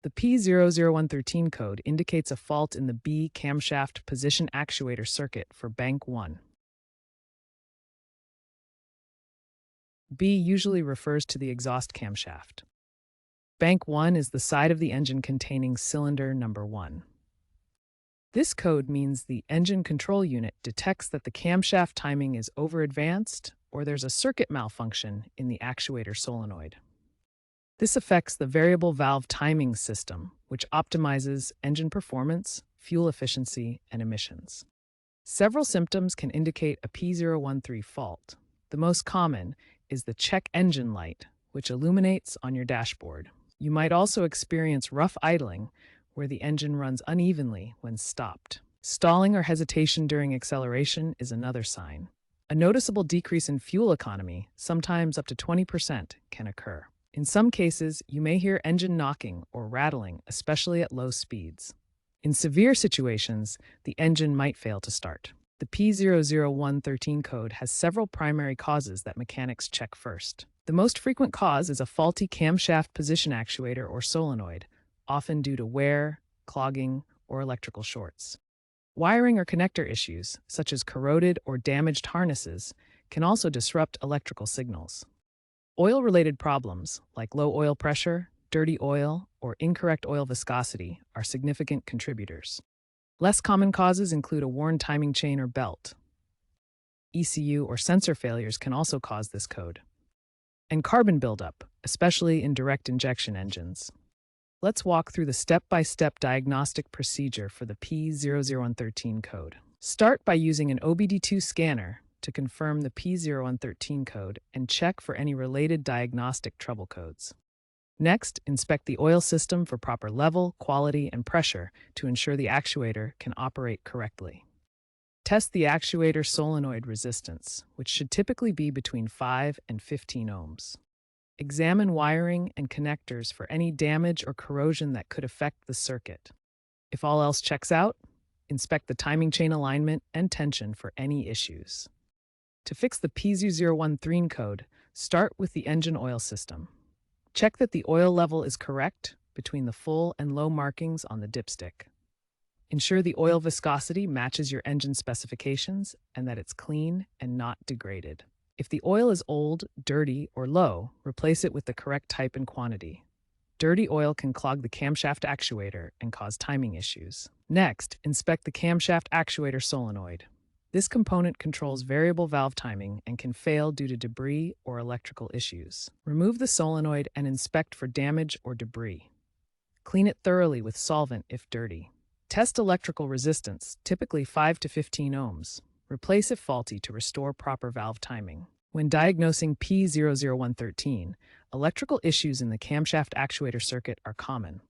The P0013 code indicates a fault in the B camshaft position actuator circuit for bank 1. B usually refers to the exhaust camshaft. Bank 1 is the side of the engine containing cylinder number 1. This code means the engine control unit detects that the camshaft timing is over-advanced or there's a circuit malfunction in the actuator solenoid. This affects the variable valve timing system, which optimizes engine performance, fuel efficiency, and emissions. Several symptoms can indicate a P013 fault. The most common is the check engine light, which illuminates on your dashboard. You might also experience rough idling, where the engine runs unevenly when stopped. Stalling or hesitation during acceleration is another sign. A noticeable decrease in fuel economy, sometimes up to 20%, can occur. In some cases, you may hear engine knocking or rattling, especially at low speeds. In severe situations, the engine might fail to start. The P00113 code has several primary causes that mechanics check first. The most frequent cause is a faulty camshaft position actuator or solenoid, often due to wear, clogging, or electrical shorts. Wiring or connector issues, such as corroded or damaged harnesses, can also disrupt electrical signals. Oil-related problems, like low oil pressure, dirty oil, or incorrect oil viscosity, are significant contributors. Less common causes include a worn timing chain or belt. ECU or sensor failures can also cause this code. And carbon buildup, especially in direct injection engines. Let's walk through the step-by-step diagnostic procedure for the P00113 code. Start by using an OBD2 scanner to confirm the P0113 code and check for any related diagnostic trouble codes. Next, inspect the oil system for proper level, quality, and pressure to ensure the actuator can operate correctly. Test the actuator solenoid resistance, which should typically be between 5 and 15 ohms. Examine wiring and connectors for any damage or corrosion that could affect the circuit. If all else checks out, inspect the timing chain alignment and tension for any issues. To fix the P0013 code, start with the engine oil system. Check that the oil level is correct between the full and low markings on the dipstick. Ensure the oil viscosity matches your engine specifications and that it's clean and not degraded. If the oil is old, dirty, or low, replace it with the correct type and quantity. Dirty oil can clog the camshaft actuator and cause timing issues. Next, inspect the camshaft actuator solenoid. This component controls variable valve timing and can fail due to debris or electrical issues. Remove the solenoid and inspect for damage or debris. Clean it thoroughly with solvent if dirty. Test electrical resistance, typically 5 to 15 ohms. Replace if faulty to restore proper valve timing. When diagnosing P00113, electrical issues in the camshaft actuator circuit are common.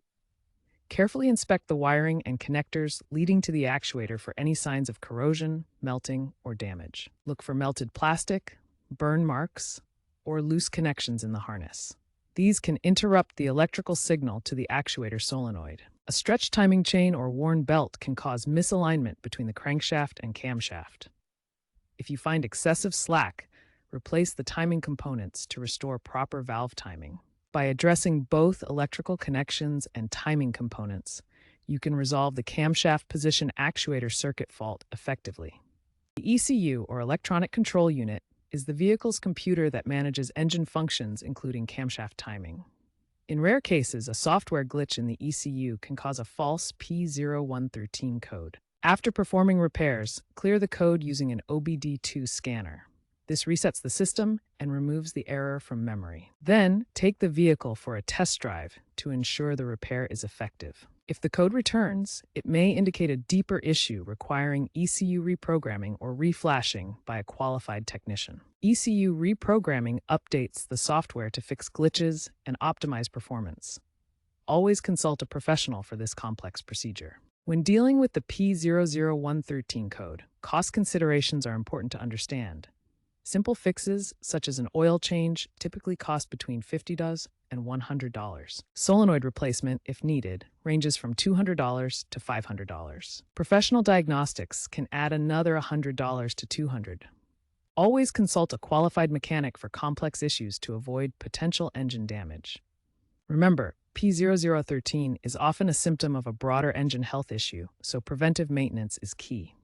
Carefully inspect the wiring and connectors leading to the actuator for any signs of corrosion, melting, or damage. Look for melted plastic, burn marks, or loose connections in the harness. These can interrupt the electrical signal to the actuator solenoid. A stretched timing chain or worn belt can cause misalignment between the crankshaft and camshaft. If you find excessive slack, replace the timing components to restore proper valve timing. By addressing both electrical connections and timing components, you can resolve the camshaft position actuator circuit fault effectively. The ECU, or electronic control unit, is the vehicle's computer that manages engine functions, including camshaft timing. In rare cases, a software glitch in the ECU can cause a false P0113 code. After performing repairs, clear the code using an OBD2 scanner. This resets the system and removes the error from memory. Then, take the vehicle for a test drive to ensure the repair is effective. If the code returns, it may indicate a deeper issue requiring ECU reprogramming or reflashing by a qualified technician. ECU reprogramming updates the software to fix glitches and optimize performance. Always consult a professional for this complex procedure. When dealing with the P00113 code, cost considerations are important to understand. Simple fixes, such as an oil change, typically cost between $50 and $100. Solenoid replacement, if needed, ranges from $200 to $500. Professional diagnostics can add another $100 to $200. Always consult a qualified mechanic for complex issues to avoid potential engine damage. Remember, P0013 is often a symptom of a broader engine health issue, so preventive maintenance is key.